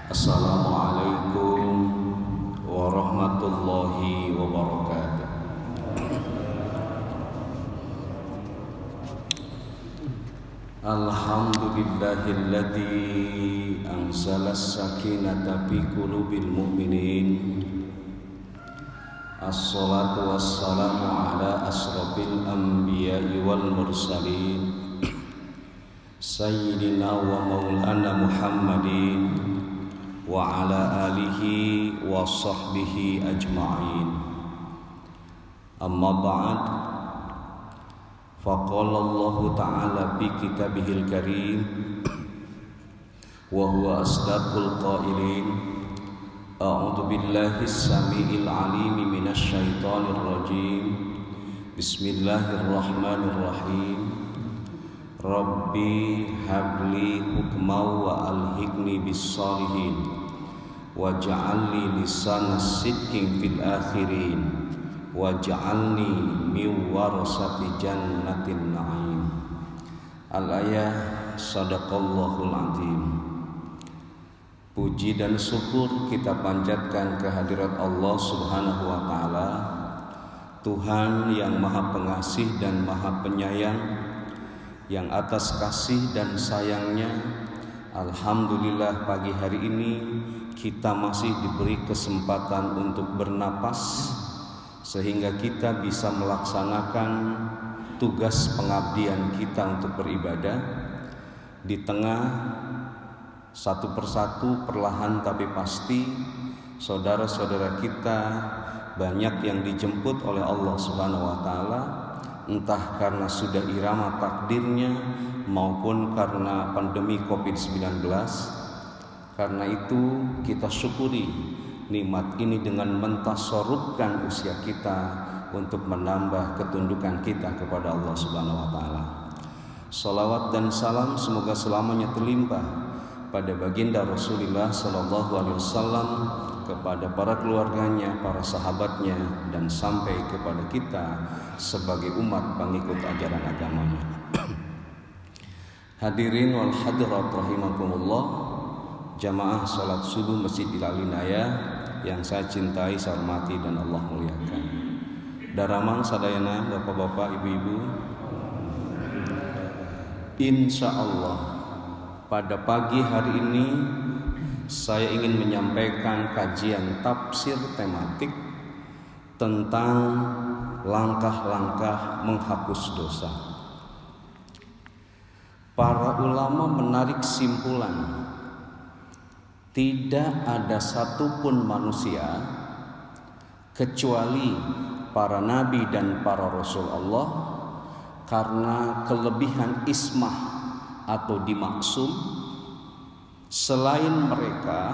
Assalamualaikum warahmatullahi wabarakatuh. Alhamdulillahilladzi anzala as-sakinata fi qulubil mu'minin. Assalatu wassalamu ala asrafil anbiya'i wal mursalin Sayyidina wa maulana Muhammadin wa ala alihi wa sahbihi ajma'in. Amma ba'd. Faqala Allah ta'ala fi kitabihil karim wa huwa asdaqul qailin. A'udzu billahi as-sami'il 'alim minasy syaithanir rajim. Bismillahirrahmanirrahim. Rabbi habli hukma wa alhiqni bis-shalihin waj'alni lisana sidqin fil akhirin waj'alni min warasati jannatin na'im. Al-ayah. Sadaqallahul azim. Puji dan syukur kita panjatkan kehadirat Allah Subhanahu wa taala, Tuhan yang Maha Pengasih dan Maha Penyayang, yang atas kasih dan sayangnya, alhamdulillah pagi hari ini kita masih diberi kesempatan untuk bernapas sehingga kita bisa melaksanakan tugas pengabdian kita untuk beribadah di tengah satu persatu perlahan tapi pasti saudara-saudara kita banyak yang dijemput oleh Allah Subhanahu wa taala, entah karena sudah irama takdirnya maupun karena pandemi COVID-19. Karena itu kita syukuri nikmat ini dengan mentasarrufkan usia kita untuk menambah ketundukan kita kepada Allah Subhanahu wa taala. Salawat dan salam semoga selamanya terlimpah pada baginda Rasulullah sallallahu alaihi wasallam, kepada para keluarganya, para sahabatnya, dan sampai kepada kita sebagai umat pengikut ajaran agamanya. Hadirin wal hadirat rahimakumullah, jamaah salat subuh Masjid Ilalinaya yang saya cintai, saya hormati dan Allah muliakan. Daramang sadayana bapak-bapak, ibu-ibu, insya Allah pada pagi hari ini saya ingin menyampaikan kajian tafsir tematik tentang langkah-langkah menghapus dosa. Para ulama menarik simpulan, tidak ada satupun manusia kecuali para nabi dan para rasul Allah karena kelebihan ismah atau dimaksum. Selain mereka,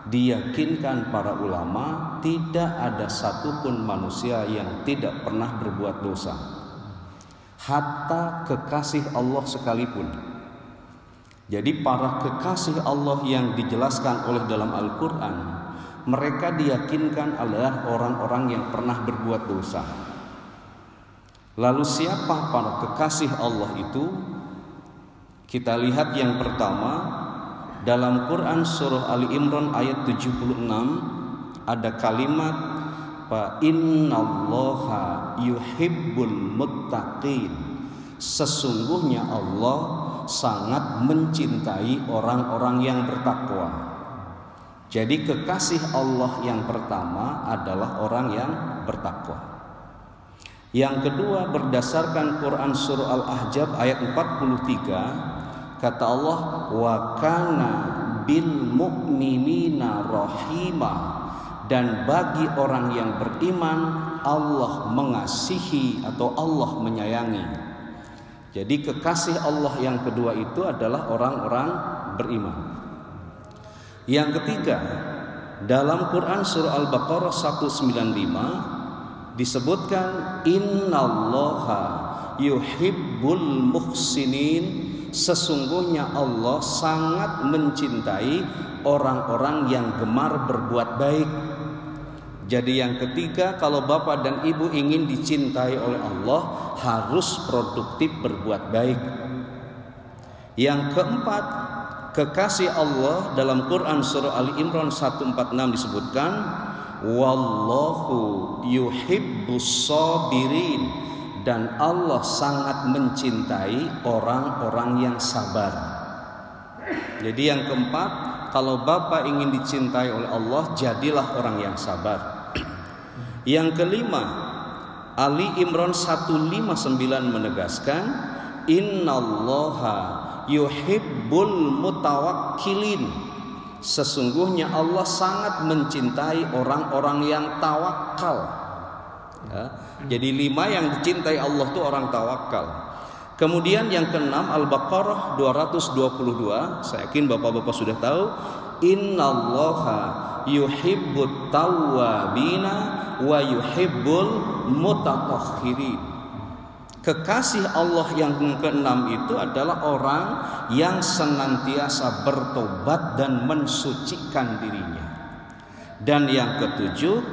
diyakinkan para ulama tidak ada satupun manusia yang tidak pernah berbuat dosa, hatta kekasih Allah sekalipun. Jadi para kekasih Allah yang dijelaskan oleh dalam Al-Quran, mereka diyakinkan adalah orang-orang yang pernah berbuat dosa. Lalu siapa para kekasih Allah itu? Kita lihat yang pertama. Dalam Quran surah Ali Imran ayat 76 ada kalimat fa innallaha yuhibbul muttaqin. Sesungguhnya Allah sangat mencintai orang-orang yang bertakwa. Jadi kekasih Allah yang pertama adalah orang yang bertakwa. Yang kedua, berdasarkan Quran surah Al-Ahzab ayat 43, kata Allah, wa kana bil mu'minina rahimah, dan bagi orang yang beriman Allah mengasihi atau Allah menyayangi. Jadi kekasih Allah yang kedua itu adalah orang-orang beriman. Yang ketiga, dalam Quran surah Al-Baqarah 195 disebutkan innallaha yuhibbul muhsinin. Sesungguhnya Allah sangat mencintai orang-orang yang gemar berbuat baik. Jadi yang ketiga, kalau bapak dan ibu ingin dicintai oleh Allah, harus produktif berbuat baik. Yang keempat, Kekasih Allah dalam Quran surah Ali Imran 146 disebutkan, wallahu yuhibbus sabirin, dan Allah sangat mencintai orang-orang yang sabar. Jadi yang keempat, kalau Bapak ingin dicintai oleh Allah, jadilah orang yang sabar. Yang kelima, Ali Imran 159 menegaskan, innallaha yuhibbul mutawakkilin, sesungguhnya Allah sangat mencintai orang-orang yang tawakal. Ya, jadi 5 yang dicintai Allah itu orang tawakal. Kemudian yang keenam, Al-Baqarah 222, saya yakin bapak-bapak sudah tahu, innallaha yuhibbut tawwabina wa yuhibbul mutatahhirin. Kekasih Allah yang keenam itu adalah orang yang senantiasa bertobat dan mensucikan dirinya. Dan yang ketujuh,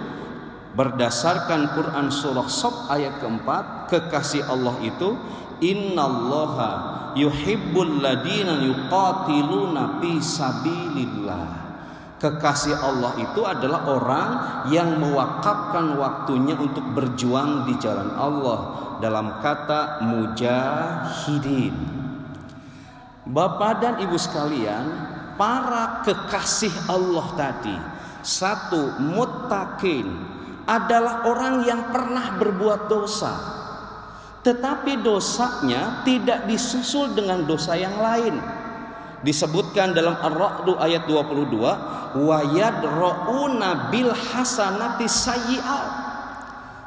berdasarkan Quran surah Shaf ayat keempat, kekasih Allah itu innallaha yuhibbul ladina yuqatiluna fi sabilillah. Kekasih Allah itu adalah orang yang mewakafkan waktunya untuk berjuang di jalan Allah, dalam kata mujahidin. Bapak dan ibu sekalian, para kekasih Allah tadi, satu, muttaqin, adalah orang yang pernah berbuat dosa, tetapi dosanya tidak disusul dengan dosa yang lain. Disebutkan dalam Ar-Ra'd ayat 22, wa yadra'una bil hasanati sayyi'at.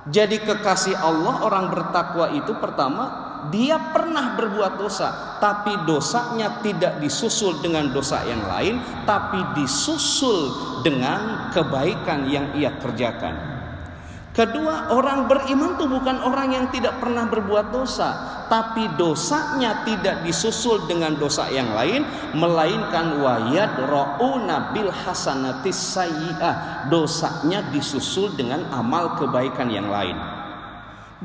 Jadi kekasih Allah, orang bertakwa itu pertama, dia pernah berbuat dosa, tapi dosanya tidak disusul dengan dosa yang lain, tapi disusul dengan kebaikan yang ia kerjakan. Kedua, orang beriman itu bukan orang yang tidak pernah berbuat dosa, tapi dosanya tidak disusul dengan dosa yang lain, melainkan wayad ra'una bil hasanatis sayyi'ah, dosanya disusul dengan amal kebaikan yang lain.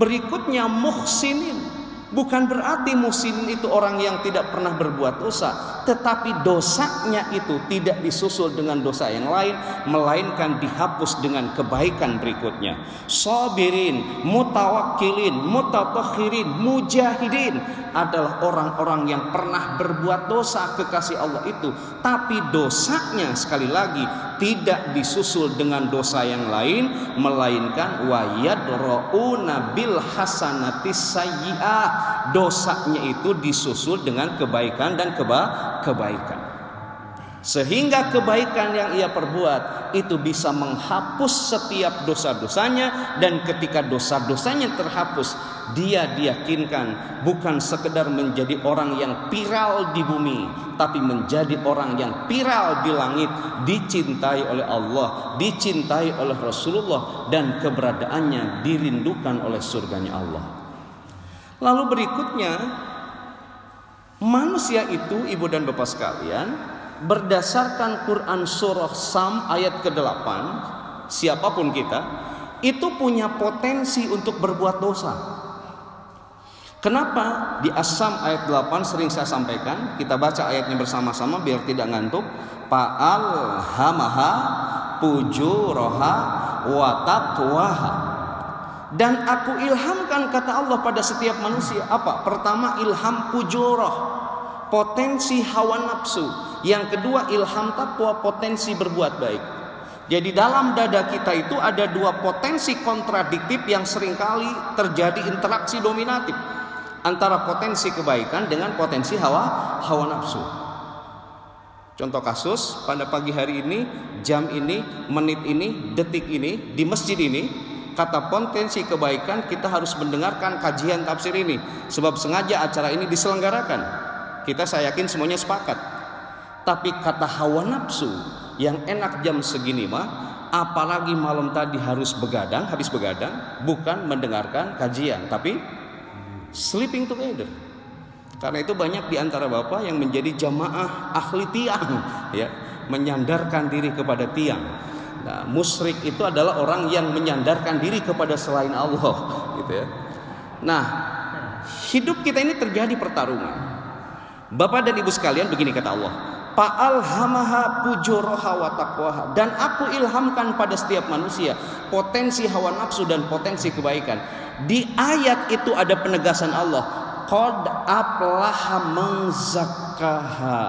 Berikutnya muhsinin. Bukan berarti muhsinin itu orang yang tidak pernah berbuat dosa, tetapi dosanya itu tidak disusul dengan dosa yang lain, melainkan dihapus dengan kebaikan berikutnya. Sabirin, mutawakkilin, mutatahhirin, mujahidin adalah orang-orang yang pernah berbuat dosa, kekasih Allah itu, tapi dosanya sekali lagi tidak disusul dengan dosa yang lain, melainkan wayadra'una bil hasanatis sayyi'ah, dosanya itu disusul dengan kebaikan dan kebaikan, sehingga kebaikan yang ia perbuat itu bisa menghapus setiap dosa-dosanya. Dan ketika dosa-dosanya terhapus, dia diyakinkan bukan sekedar menjadi orang yang viral di bumi, tapi menjadi orang yang viral di langit, dicintai oleh Allah, dicintai oleh Rasulullah, dan keberadaannya dirindukan oleh surganya Allah. Lalu berikutnya, manusia itu, ibu dan bapak sekalian, berdasarkan Quran surah Sam ayat ke-8, siapapun kita itu punya potensi untuk berbuat dosa. Kenapa? Di As-Sam ayat 8 sering saya sampaikan, kita baca ayatnya bersama-sama biar tidak ngantuk. Fa'alhamaha fujuraha wa taqwaha. Dan aku ilhamkan, kata Allah, pada setiap manusia apa? Pertama, ilham fujurah, potensi hawa nafsu. Yang kedua, ilham taqwa, potensi berbuat baik. Jadi dalam dada kita itu ada dua potensi kontradiktif yang seringkali terjadi interaksi dominatif antara potensi kebaikan dengan potensi hawa nafsu. Contoh kasus, pada pagi hari ini, jam ini, menit ini, detik ini, di masjid ini, kata potensi kebaikan kita harus mendengarkan kajian tafsir ini, sebab sengaja acara ini diselenggarakan. Kita, saya yakin semuanya sepakat. Tapi kata hawa nafsu, yang enak jam segini mah, apalagi malam tadi harus begadang, habis begadang, bukan mendengarkan kajian, tapi sleeping together. Karena itu banyak di antara bapak yang menjadi jamaah ahli tiang, ya, menyandarkan diri kepada tiang. Nah, musyrik itu adalah orang yang menyandarkan diri kepada selain Allah, gitu ya. Nah, hidup kita ini terjadi pertarungan. Bapak dan ibu sekalian, begini kata Allah, Fa'alhamaha fujuraha wa taqwaha, dan aku ilhamkan pada setiap manusia potensi hawa nafsu dan potensi kebaikan. Di ayat itu ada penegasan Allah, qad aflaha man zakkaha,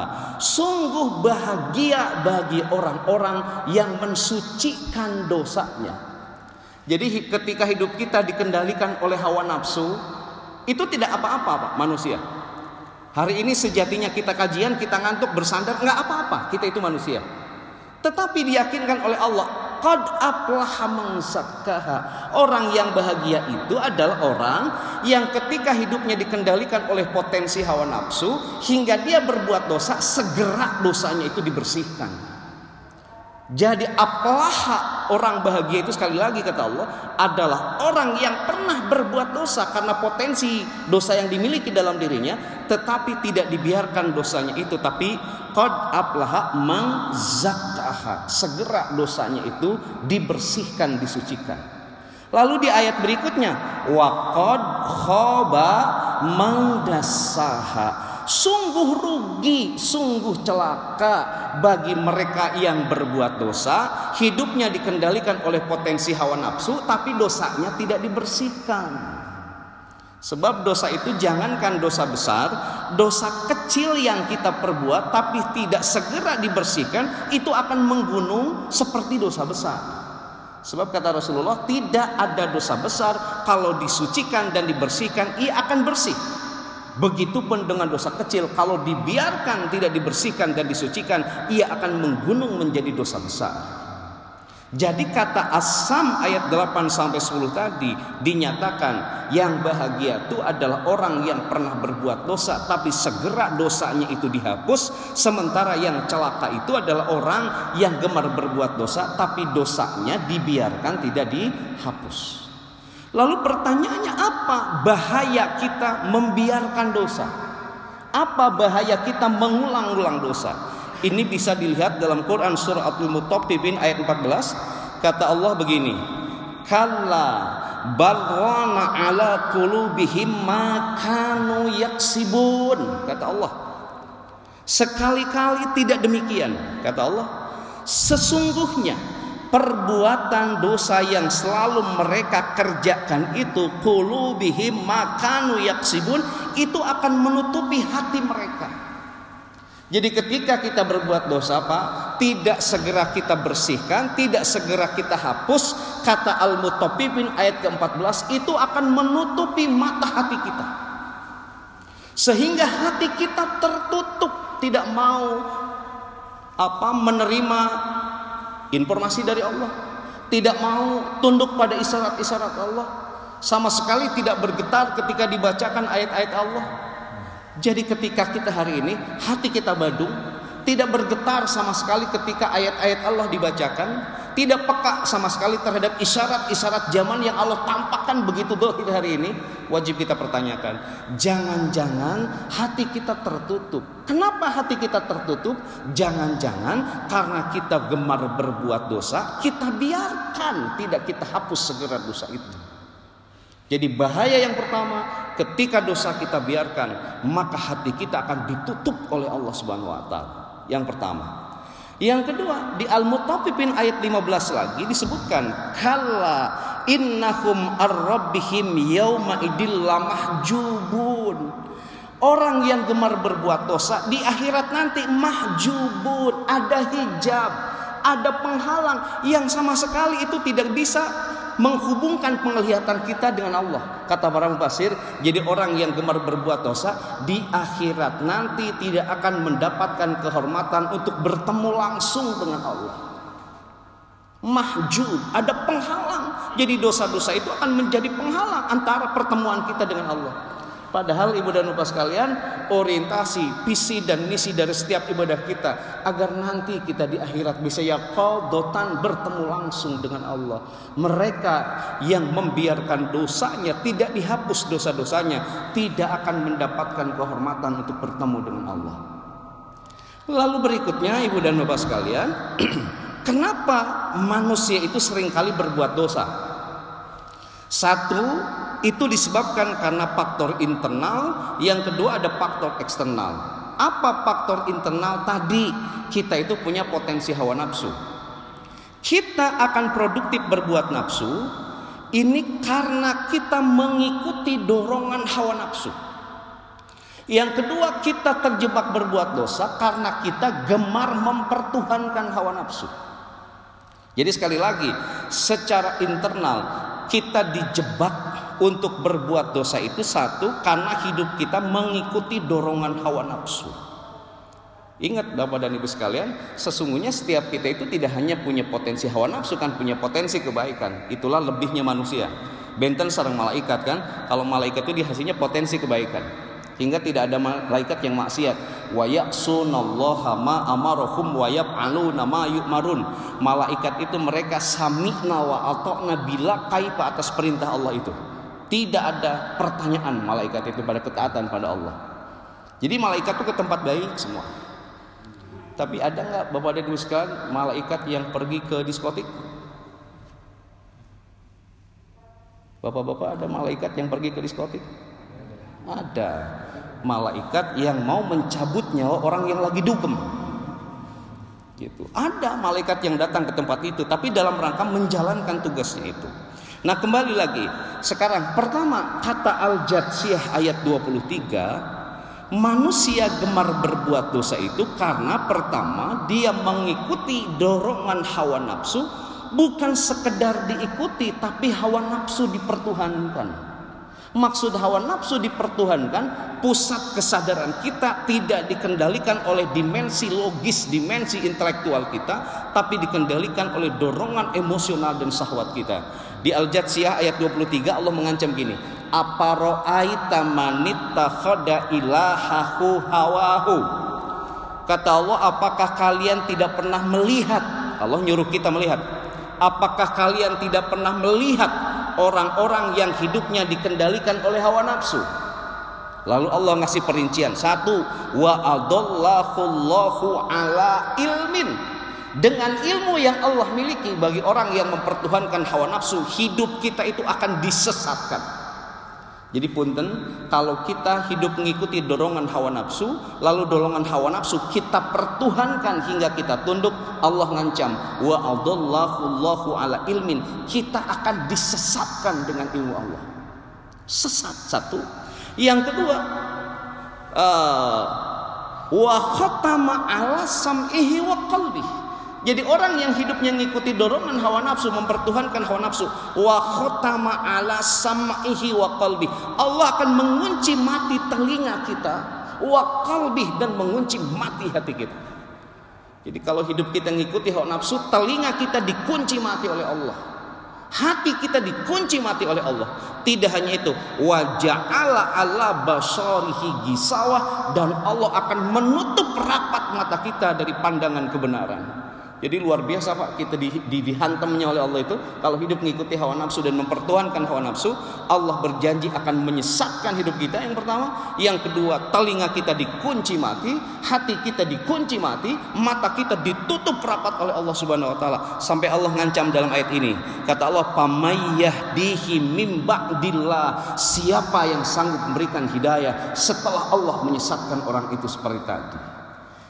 sungguh bahagia bagi orang-orang yang mensucikan dosanya. Jadi ketika hidup kita dikendalikan oleh hawa nafsu, itu tidak apa-apa Pak manusia. Hari ini sejatinya kita kajian, kita ngantuk, bersandar, nggak apa-apa, kita itu manusia. Tetapi diyakinkan oleh Allah, qad aflaha man zakkaha, orang yang bahagia itu adalah orang yang ketika hidupnya dikendalikan oleh potensi hawa nafsu hingga dia berbuat dosa, segera dosanya itu dibersihkan. Jadi aflaha, orang bahagia itu sekali lagi kata Allah adalah orang yang pernah berbuat dosa karena potensi dosa yang dimiliki dalam dirinya, tetapi tidak dibiarkan dosanya itu, tapi qad aflaha man zakkaha, segera dosanya itu dibersihkan, disucikan. Lalu di ayat berikutnya, wa qad khaba man dassaha, sungguh rugi, sungguh celaka bagi mereka yang berbuat dosa, hidupnya dikendalikan oleh potensi hawa nafsu, tapi dosanya tidak dibersihkan. Sebab dosa itu jangankan dosa besar, dosa kecil yang kita perbuat tapi tidak segera dibersihkan, itu akan menggunung seperti dosa besar. Sebab kata Rasulullah, tidak ada dosa besar kalau disucikan dan dibersihkan ia akan bersih. Begitupun dengan dosa kecil, kalau dibiarkan tidak dibersihkan dan disucikan, ia akan menggunung menjadi dosa besar. Jadi kata As-Sam ayat 8-10 tadi dinyatakan yang bahagia itu adalah orang yang pernah berbuat dosa tapi segera dosanya itu dihapus, sementara yang celaka itu adalah orang yang gemar berbuat dosa tapi dosanya dibiarkan tidak dihapus. Lalu pertanyaannya, apa bahaya kita membiarkan dosa? Apa bahaya kita mengulang-ulang dosa? Ini bisa dilihat dalam Quran surah Al-Mutaffifin ayat 14. Kata Allah begini, kalla barrana ala qulubihim ma kanu yaksibun. Kata Allah, sekali-kali tidak demikian. Kata Allah, sesungguhnya perbuatan dosa yang selalu mereka kerjakan itu, qulubihim ma kanu yaksibun, itu akan menutupi hati mereka. Jadi ketika kita berbuat dosa Pak, tidak segera kita bersihkan, tidak segera kita hapus, kata Al-Mutaffifin ayat ke-14, itu akan menutupi mata hati kita, sehingga hati kita tertutup, tidak mau menerima informasi dari Allah, tidak mau tunduk pada isyarat-isyarat Allah, sama sekali tidak bergetar ketika dibacakan ayat-ayat Allah. Jadi ketika kita hari ini hati kita badung, tidak bergetar sama sekali ketika ayat-ayat Allah dibacakan, tidak peka sama sekali terhadap isyarat-isyarat zaman yang Allah tampakkan begitu dohir hari ini, wajib kita pertanyakan, jangan-jangan hati kita tertutup. Kenapa hati kita tertutup? Jangan-jangan karena kita gemar berbuat dosa, kita biarkan, tidak kita hapus segera dosa itu. Jadi bahaya yang pertama, ketika dosa kita biarkan, maka hati kita akan ditutup oleh Allah Subhanahu wa taala. Yang pertama. Yang kedua, di Al-Mutaffifin ayat 15 lagi disebutkan, kalla innahum ar-rabbihim yauma idil lamahjubun. Orang yang gemar berbuat dosa di akhirat nanti mahjubun, ada hijab, ada penghalang yang sama sekali itu tidak bisa menghubungkan penglihatan kita dengan Allah. Kata para mufassir, jadi orang yang gemar berbuat dosa di akhirat nanti tidak akan mendapatkan kehormatan untuk bertemu langsung dengan Allah. Mahjub, ada penghalang. Jadi dosa-dosa itu akan menjadi penghalang antara pertemuan kita dengan Allah. Padahal ibu dan bapak sekalian, orientasi, visi dan misi dari setiap ibadah kita agar nanti kita di akhirat bisa yaqadatan, bertemu langsung dengan Allah. Mereka yang membiarkan dosanya tidak dihapus dosa-dosanya tidak akan mendapatkan kehormatan untuk bertemu dengan Allah. Lalu berikutnya ibu dan bapak sekalian, kenapa manusia itu seringkali berbuat dosa? Satu, itu disebabkan karena faktor internal, yang kedua ada faktor eksternal. Apa faktor internal tadi? Kita itu punya potensi hawa nafsu. Kita akan produktif berbuat nafsu ini karena kita mengikuti dorongan hawa nafsu. Yang kedua, kita terjebak berbuat dosa karena kita gemar mempertuhankan hawa nafsu. Jadi sekali lagi, secara internal kita dijebak untuk berbuat dosa itu satu karena hidup kita mengikuti dorongan hawa nafsu. Ingat Bapak dan Ibu sekalian, sesungguhnya setiap kita itu tidak hanya punya potensi hawa nafsu, kan punya potensi kebaikan. Itulah lebihnya manusia. Benten sareng malaikat kan, kalau malaikat itu hasilnya potensi kebaikan. Hingga tidak ada malaikat yang maksiat. Wa ya'sunallaha ma amarahum wa yaf'aluna ma yu'marun. Malaikat itu mereka sami'na wa ata'na bila kaifa atas perintah Allah itu. Tidak ada pertanyaan malaikat itu pada ketaatan pada Allah. Jadi malaikat itu ke tempat baik semua. Tapi ada nggak Bapak dan Ibu sekalian malaikat yang pergi ke diskotik? Bapak-bapak, ada malaikat yang pergi ke diskotik? Ada malaikat yang mau mencabut nyawa orang yang lagi dugem. Gitu. Ada malaikat yang datang ke tempat itu, tapi dalam rangka menjalankan tugasnya itu. Nah, kembali lagi. Sekarang pertama, kata Al-Jatsiyah ayat 23, manusia gemar berbuat dosa itu karena pertama dia mengikuti dorongan hawa nafsu, bukan sekedar diikuti tapi hawa nafsu dipertuhankan. Maksud hawa nafsu dipertuhankan, pusat kesadaran kita tidak dikendalikan oleh dimensi logis, dimensi intelektual kita, tapi dikendalikan oleh dorongan emosional dan syahwat kita. Di Al-Jatsiyah ayat 23 Allah mengancam gini, apara'aita manittakhadha ilahahu hawahu. Kata Allah, apakah kalian tidak pernah melihat? Allah nyuruh kita melihat. Apakah kalian tidak pernah melihat orang-orang yang hidupnya dikendalikan oleh hawa nafsu? Lalu Allah ngasih perincian. Satu, wa adallahullahu ala ilmin. Dengan ilmu yang Allah miliki, bagi orang yang mempertuhankan hawa nafsu, hidup kita itu akan disesatkan. Jadi punten, kalau kita hidup mengikuti dorongan hawa nafsu, lalu dorongan hawa nafsu kita pertuhankan hingga kita tunduk, Allah ngancam, wa adallahullahu ala ilmin, kita akan disesatkan dengan ilmu Allah. Sesat, satu. Yang kedua, wa khatama ala sam'ihi wa qalbihi. Jadi orang yang hidupnya mengikuti dorongan hawa nafsu, mempertuhankan hawa nafsu, wa khatama ala sam'ihi wa qalbi, Allah akan mengunci mati telinga kita, wa qalbi, dan mengunci mati hati kita. Jadi kalau hidup kita mengikuti hawa nafsu, telinga kita dikunci mati oleh Allah, hati kita dikunci mati oleh Allah. Tidak hanya itu, wa ja'ala ala basarihi gisawah, dan Allah akan menutup rapat mata kita dari pandangan kebenaran. Jadi luar biasa Pak, kita dihantamnya oleh Allah itu. Kalau hidup mengikuti hawa nafsu dan mempertuhankan hawa nafsu, Allah berjanji akan menyesatkan hidup kita, yang pertama. Yang kedua, telinga kita dikunci mati, hati kita dikunci mati, mata kita ditutup rapat oleh Allah Subhanahu wa taala. Sampai Allah ngancam dalam ayat ini, kata Allah, pamayyahdihi mim ba'dillah, siapa yang sanggup memberikan hidayah setelah Allah menyesatkan orang itu seperti tadi.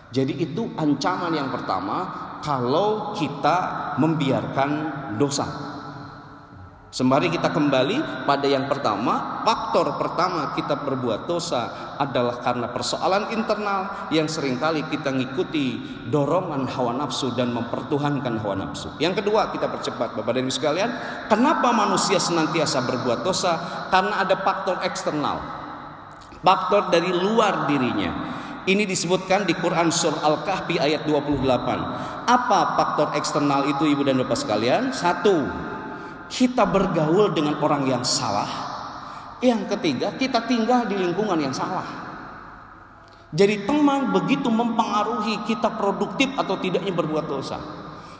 Jadi itu ancaman yang pertama kalau kita membiarkan dosa. Sembari kita kembali pada yang pertama, faktor pertama kita berbuat dosa adalah karena persoalan internal yang seringkali kita ngikuti dorongan hawa nafsu dan mempertuhankan hawa nafsu. Yang kedua, kita percepat Bapak dan Ibu sekalian, kenapa manusia senantiasa berbuat dosa? Karena ada faktor eksternal, faktor dari luar dirinya. Ini disebutkan di Quran surah Al-Kahfi ayat 28. Apa faktor eksternal itu Ibu dan Bapak sekalian? Satu, kita bergaul dengan orang yang salah. Yang ketiga, kita tinggal di lingkungan yang salah. Jadi teman begitu mempengaruhi kita produktif atau tidaknya berbuat dosa.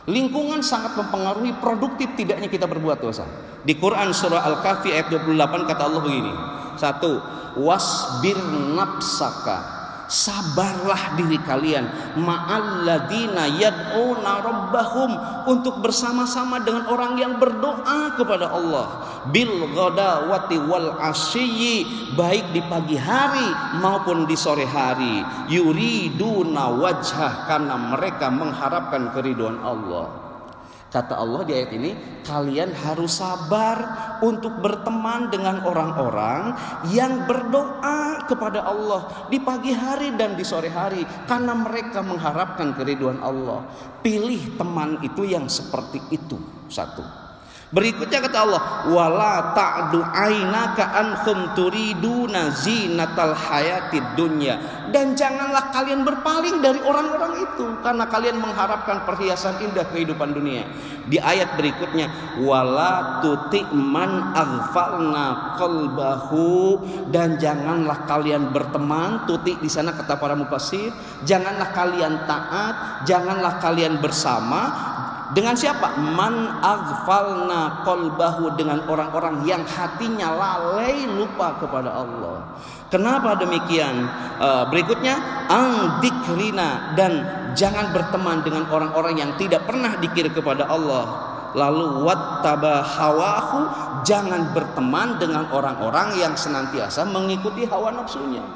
Lingkungan sangat mempengaruhi produktif tidaknya kita berbuat dosa. Di Quran surah Al-Kahfi ayat 28 kata Allah begini. Satu, wasbir nafsaka, sabarlah diri kalian ma'alladzina yad'una rabbahum, untuk bersama-sama dengan orang yang berdoa kepada Allah, bil ghadawati wal asyi, baik di pagi hari maupun di sore hari, yuriduna wajhah, karena mereka mengharapkan keridhaan Allah. Kata Allah di ayat ini, kalian harus sabar untuk berteman dengan orang-orang yang berdoa kepada Allah di pagi hari dan di sore hari, karena mereka mengharapkan keridhaan Allah. Pilih teman itu yang seperti itu. Satu. Berikutnya kata Allah, wala ta'du ainaka anhum turiduna zinatal hayatid dunya, dan janganlah kalian berpaling dari orang-orang itu karena kalian mengharapkan perhiasan indah kehidupan dunia. Di ayat berikutnya, wala tuti man aghfalna qalbahu, dan janganlah kalian berteman, tuti di sana kata para mufassir, janganlah kalian taat, janganlah kalian bersama dengan siapa? Man aghfalna qalbahu, dengan orang-orang yang hatinya lalai lupa kepada Allah. Kenapa demikian? Berikutnya, angdikrina, dan jangan berteman dengan orang-orang yang tidak pernah dikir kepada Allah. Lalu wattaba hawahu, jangan berteman dengan orang-orang yang senantiasa mengikuti hawa nafsunya.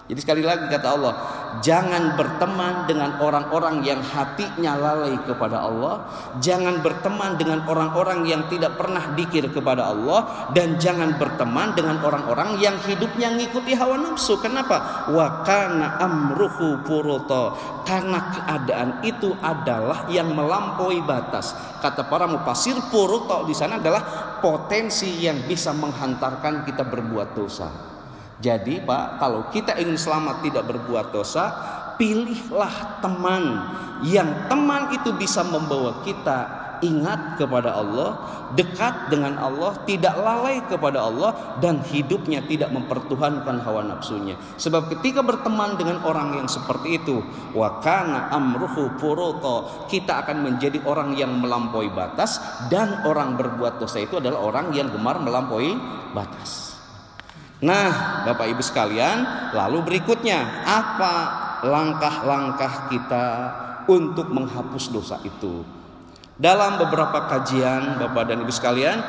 Jadi sekali lagi kata Allah, jangan berteman dengan orang-orang yang hatinya lalai kepada Allah, jangan berteman dengan orang-orang yang tidak pernah dzikir kepada Allah, dan jangan berteman dengan orang-orang yang hidupnya ngikuti hawa nafsu. Kenapa? Wa kana amruhu furuta, karena keadaan itu adalah yang melampaui batas. Kata para mufassir, furuta di sana adalah potensi yang bisa menghantarkan kita berbuat dosa. Jadi Pak, kalau kita ingin selamat tidak berbuat dosa, pilihlah teman yang teman itu bisa membawa kita ingat kepada Allah, dekat dengan Allah, tidak lalai kepada Allah, dan hidupnya tidak mempertuhankan hawa nafsunya. Sebab ketika berteman dengan orang yang seperti itu, wa kana amruhu furuta, kita akan menjadi orang yang melampaui batas, dan orang berbuat dosa itu adalah orang yang gemar melampaui batas. Nah, Bapak Ibu sekalian, lalu berikutnya, apa langkah-langkah kita untuk menghapus dosa itu? Dalam beberapa kajian Bapak dan Ibu sekalian,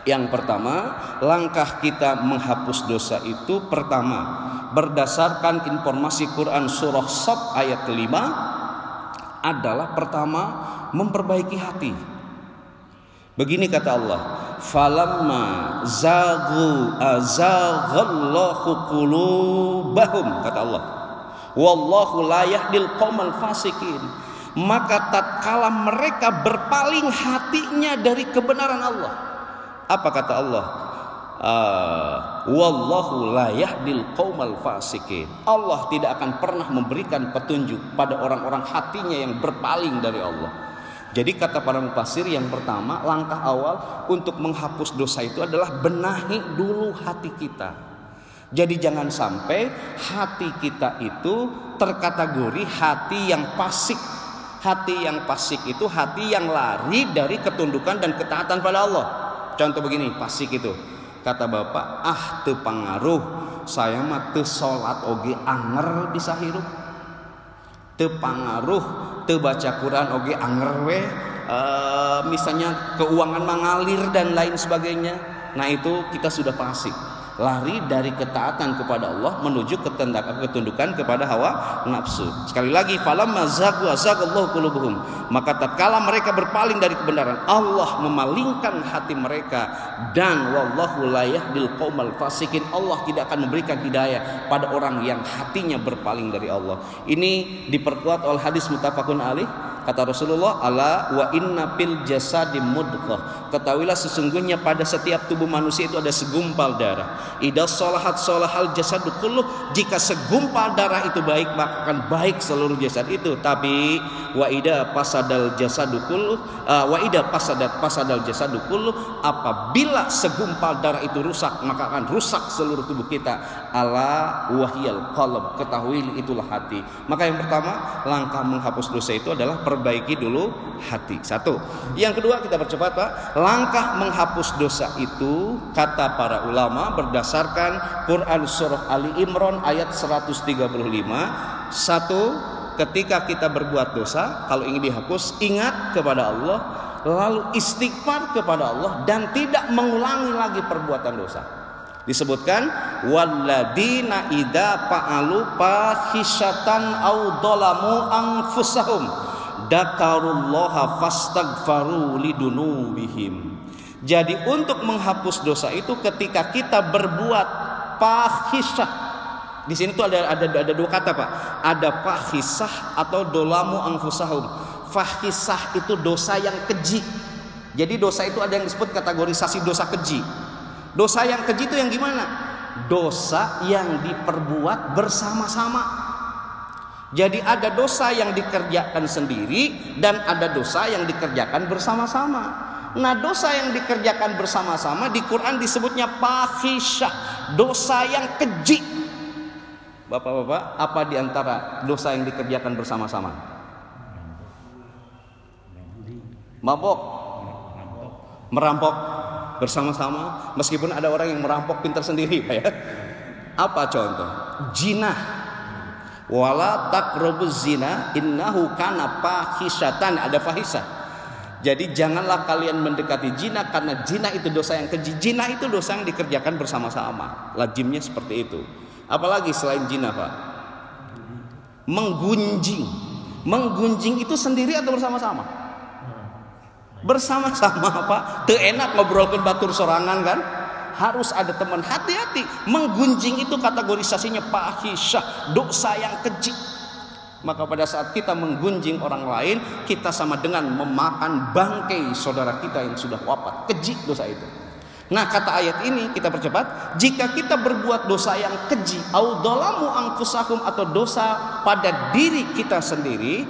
yang pertama, langkah kita menghapus dosa itu pertama, berdasarkan informasi Quran surah Shad ayat 5, adalah pertama, memperbaiki hati. Begini kata Allah, falamma zaghu azaghallahu qulubahum, kata Allah, wallahu la yahdil qaumal fasikin. Maka tatkala mereka berpaling hatinya dari kebenaran Allah, apa kata Allah? Wallahu la yahdil qaumal fasikin. Allah tidak akan pernah memberikan petunjuk pada orang-orang hatinya yang berpaling dari Allah. Jadi kata para mufassir, yang pertama, langkah awal untuk menghapus dosa itu adalah benahi dulu hati kita. Jadi jangan sampai hati kita itu terkategori hati yang fasik. Hati yang fasik itu hati yang lari dari ketundukan dan ketaatan pada Allah. Contoh begini, fasik itu, kata bapak, teu pangaruh, saya mah teu salat oge anger bisa hirup. Teu pangaruh, teu baca Quran oge anger we, misalnya keuangan mengalir dan lain sebagainya. Nah itu kita sudah fasik, lari dari ketaatan kepada Allah menuju ketundukan kepada hawa nafsu. Sekali lagi, falamma zaghu azaghallahu qulubuhum, maka tatkala mereka berpaling dari kebenaran, Allah memalingkan hati mereka, dan wallahu la yahdil qaumal fasikin, Allah tidak akan memberikan hidayah pada orang yang hatinya berpaling dari Allah. Ini diperkuat oleh hadis muttafaqun alaih. Kata Rasulullah, ala wa inna fil jasadi mudghah, ketahuilah sesungguhnya pada setiap tubuh manusia itu ada segumpal darah. Idza sholahat sholahal jasadu kulluh, jika segumpal darah itu baik maka akan baik seluruh jasad itu. Tapi wa idza fasadal jasadu kulluh, wa idza fasadal jasadu kulluh, apabila segumpal darah itu rusak maka akan rusak seluruh tubuh kita. Ala wahyal qalb, ketahui itulah hati. Maka yang pertama, langkah menghapus dosa itu adalah memperbaiki dulu hati. Satu. Yang kedua, kita percepat Pak. Langkah menghapus dosa itu, kata para ulama berdasarkan Quran surah Ali Imran ayat 135. Satu, ketika kita berbuat dosa, kalau ingin dihapus, ingat kepada Allah, lalu istighfar kepada Allah dan tidak mengulangi lagi perbuatan dosa. Disebutkan walladzina idza fa'alu fahisatan aw dzalamu anfusahum dzakarullaha fastaghfaru lidunubihim. Jadi untuk menghapus dosa itu ketika kita berbuat fahisyah. Di sini tuh ada dua kata Pak. Ada fahisah atau dolamu anfusahum. Fahisah itu dosa yang keji. Jadi dosa itu ada yang disebut kategorisasi dosa keji. Dosa yang keji itu yang gimana? Dosa yang diperbuat bersama-sama. Jadi ada dosa yang dikerjakan sendiri dan ada dosa yang dikerjakan bersama-sama. Nah, dosa yang dikerjakan bersama-sama di Quran disebutnya fahisyah, dosa yang keji. Bapak-bapak, apa di antara dosa yang dikerjakan bersama-sama? Mabok, merampok bersama-sama, meskipun ada orang yang merampok pintar sendiri Pak ya. Apa contoh? Zina. Wala taqrabuz zina innahu kana fahisyatan, ada fahisyah. Jadi janganlah kalian mendekati zina karena zina itu dosa yang keji. Zina itu dosa yang dikerjakan bersama-sama. Lazimnya seperti itu. Apalagi selain zina Pak? Menggunjing. Menggunjing itu sendiri atau bersama-sama? Bersama-sama Pak. Teu enak ngobrolkeun batur sorangan kan? Harus ada teman. Hati-hati. Menggunjing itu kategorisasinya fahisyah, dosa yang keji. Maka pada saat kita menggunjing orang lain, kita sama dengan memakan bangkai saudara kita yang sudah wafat. Keji dosa itu. Nah, kata ayat ini kita percepat, jika kita berbuat dosa yang keji, au dzalamu anfusahum, atau dosa pada diri kita sendiri,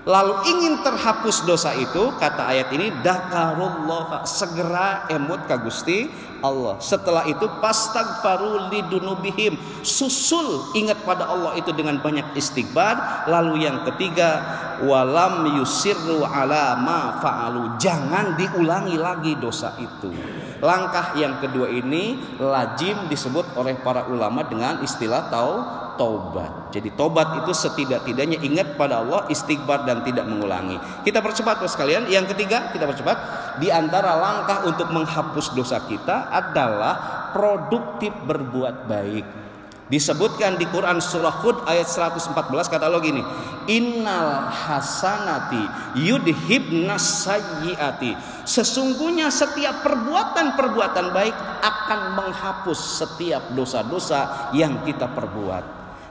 lalu ingin terhapus dosa itu, kata ayat ini, dakarullah, segera emut ka Gusti Allah. Setelah itu pastaghfaru lidunubihim, susul ingat pada Allah itu dengan banyak istighfar. Lalu yang ketiga, walam yusirru ala ma fa'alu, jangan diulangi lagi dosa itu. Langkah yang kedua ini lazim disebut oleh para ulama dengan istilah taubat. Jadi taubat itu setidak-tidaknya ingat pada Allah, istighfar dan tidak mengulangi. Kita percepat Bapak sekalian. Yang ketiga, kita percepat. Di antara langkah untuk menghapus dosa kita adalah produktif berbuat baik. Disebutkan di Quran surah Hud ayat 114, kata Allah gini, innal hasanati yudhibnas sayyiati, sesungguhnya setiap perbuatan baik akan menghapus setiap dosa-dosa yang kita perbuat.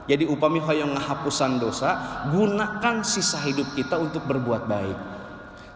Jadi upami hoyong ngahapusan dosa, gunakan sisa hidup kita untuk berbuat baik.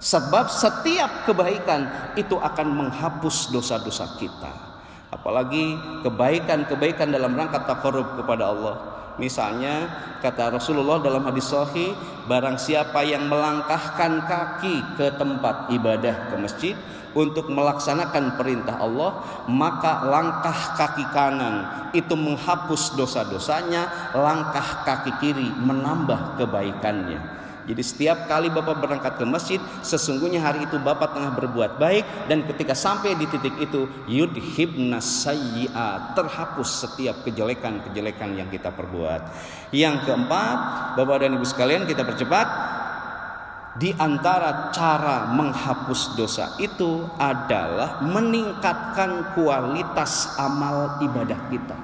Sebab setiap kebaikan itu akan menghapus dosa-dosa kita. Apalagi kebaikan-kebaikan dalam rangka taqarrub kepada Allah. Misalnya kata Rasulullah dalam hadis sahih, barang siapa yang melangkahkan kaki ke tempat ibadah, ke masjid, untuk melaksanakan perintah Allah, maka langkah kaki kanan itu menghapus dosa-dosanya, langkah kaki kiri menambah kebaikannya. Jadi setiap kali Bapak berangkat ke masjid, sesungguhnya hari itu Bapak tengah berbuat baik, dan ketika sampai di titik itu, yudhibnas sayyi'at, terhapus setiap kejelekan-kejelekan yang kita perbuat. Yang keempat, Bapak dan Ibu sekalian, kita percepat. Di antara cara menghapus dosa itu adalah meningkatkan kualitas amal ibadah kita.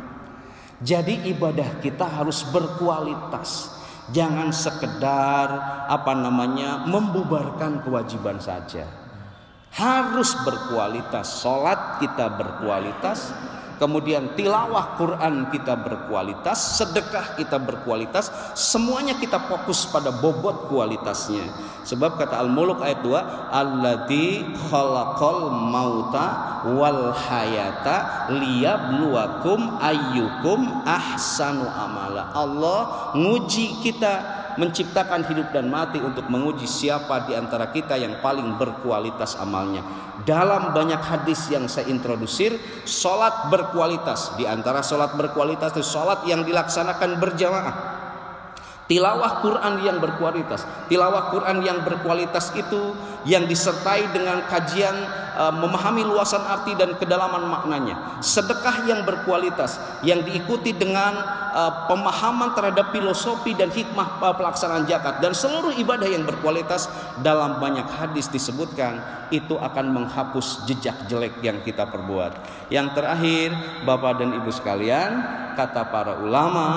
Jadi ibadah kita harus berkualitas. Jangan sekedar membubarkan kewajiban saja. Harus berkualitas. Salat kita berkualitas, kemudian tilawah Quran kita berkualitas, sedekah kita berkualitas, semuanya kita fokus pada bobot kualitasnya. Sebab kata Al-Muluk ayat 2, alladzi khalaqal mauta wal hayata liyabluwakum ayyukum ahsanu amala. Allah nguji kita, menciptakan hidup dan mati untuk menguji siapa di antara kita yang paling berkualitas amalnya. Dalam banyak hadis yang saya introdusir, sholat berkualitas. Di antara sholat berkualitas itu sholat yang dilaksanakan berjamaah. Tilawah Quran yang berkualitas. Tilawah Quran yang berkualitas itu yang disertai dengan kajian, memahami luasan arti dan kedalaman maknanya. Sedekah yang berkualitas yang diikuti dengan pemahaman terhadap filosofi dan hikmah pelaksanaan zakat, dan seluruh ibadah yang berkualitas. Dalam banyak hadis disebutkan itu akan menghapus jejak jelek yang kita perbuat. Yang terakhir, Bapak dan Ibu sekalian, kata para ulama,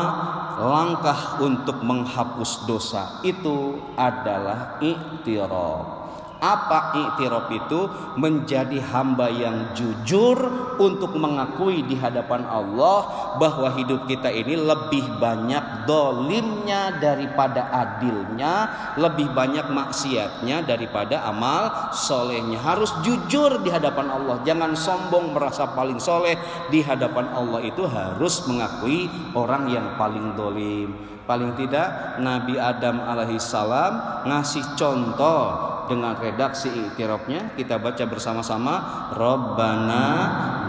langkah untuk menghapus dosa itu adalah i'tiraf. Apa i'tiraf itu? Menjadi hamba yang jujur untuk mengakui di hadapan Allah bahwa hidup kita ini lebih banyak dolimnya daripada adilnya, lebih banyak maksiatnya daripada amal solehnya. Harus jujur di hadapan Allah, jangan sombong merasa paling soleh. Di hadapan Allah itu harus mengakui orang yang paling dolim. Paling tidak Nabi Adam alaihissalam ngasih contoh dengan redaksi i'tirafnya. Kita baca bersama-sama. Rabbana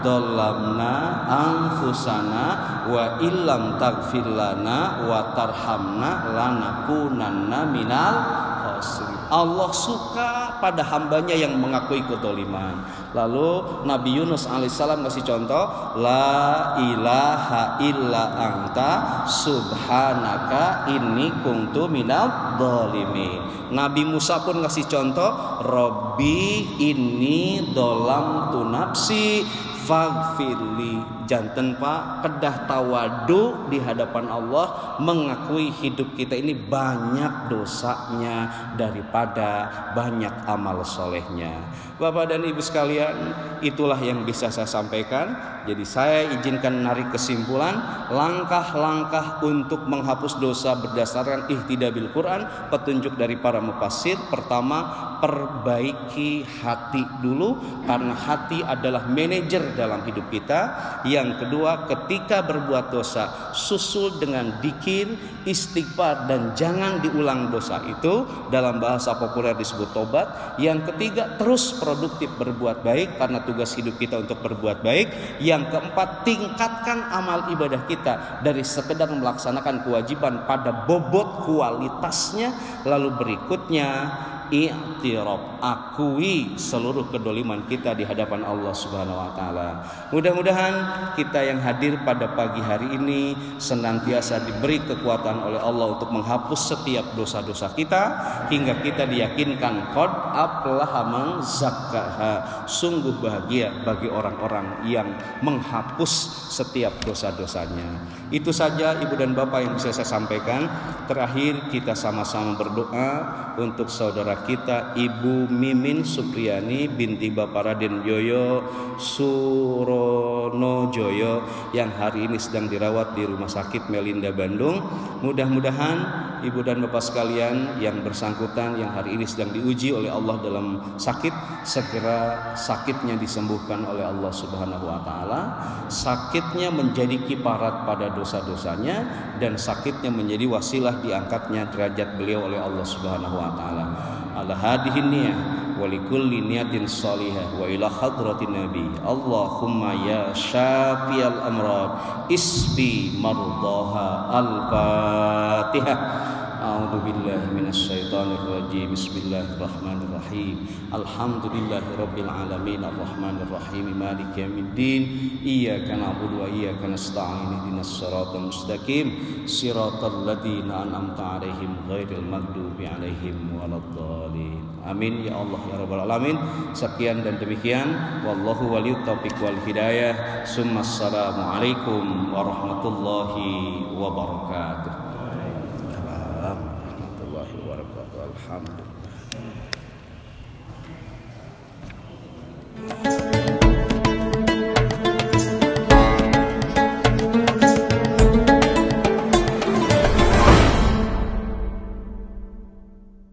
dhallamna anfusana wa illam taghfir lana wa tarhamna lanakunanna minal khasirin. Allah suka pada hambanya yang mengakui kedoliman. Lalu Nabi Yunus alaihissalam ngasih contoh, la ilaha illa anta subhanaka inni kuntu minal dhalimin. Nabi Musa pun ngasih contoh, Rabbi inni dzalamtu nafsi faghfirli. Janten Pak, kedah tawadu di hadapan Allah, mengakui hidup kita ini banyak dosanya daripada banyak amal solehnya. Bapak dan Ibu sekalian, itulah yang bisa saya sampaikan. Jadi saya izinkan narik kesimpulan, langkah-langkah untuk menghapus dosa berdasarkan ihtidabil Quran, petunjuk dari para mufassir. Pertama, perbaiki hati dulu, karena hati adalah manajer dalam hidup kita. Yang kedua, ketika berbuat dosa, susul dengan dzikir, istighfar, dan jangan diulang dosa itu. Dalam bahasa populer disebut tobat. Yang ketiga, terus produktif berbuat baik, karena tugas hidup kita untuk berbuat baik. Yang keempat, tingkatkan amal ibadah kita dari sekedar melaksanakan kewajiban pada bobot kualitasnya. Lalu berikutnya, i'tiraf, akui seluruh kedoliman kita di hadapan Allah Subhanahu wa taala. Mudah-mudahan kita yang hadir pada pagi hari ini senantiasa diberi kekuatan oleh Allah untuk menghapus setiap dosa-dosa kita, hingga kita diyakinkan qad aflaha man zakkaha. Sungguh bahagia bagi orang-orang yang menghapus setiap dosa-dosanya. Itu saja Ibu dan Bapak yang bisa saya sampaikan. Terakhir, kita sama-sama berdoa untuk saudara kita Ibu Mimin Supriyani binti Bapak Raden Joyo Surono Joyo yang hari ini sedang dirawat di Rumah Sakit Melinda Bandung. Mudah-mudahan Ibu dan Bapak sekalian yang bersangkutan yang hari ini sedang diuji oleh Allah dalam sakit, segera sakitnya disembuhkan oleh Allah Subhanahu wa taala. Sakitnya menjadi kiparat pada dosa-dosanya, dan sakitnya menjadi wasilah diangkatnya derajat beliau oleh Allah Subhanahu wa taala. Ala hadhihi niyah wa likulli niyatin shalihah wa ila hadratin nabi. Allahumma ya syafiyal amrad isbi mardaha. Al-Fatihah. A'udzu billahi minasyaitonir rajim. Bismillahirrahmanirrahim. Alhamdulillahirabbil alamin arrahmanir rahim maliki yaumiddin. Iyyaka na'budu wa iyyaka nasta'in. Ihdinas siratal mustaqim siratal ladzina an'amta 'alaihim ghairil maghdubi 'alaihim waladdallin. Amin ya Allah ya rabbal alamin. Sekian dan demikian, wallahu waliyut taufiq wal hidayah. Assalamu alaikum warahmatullahi wabarakatuh. Alhamdulillah.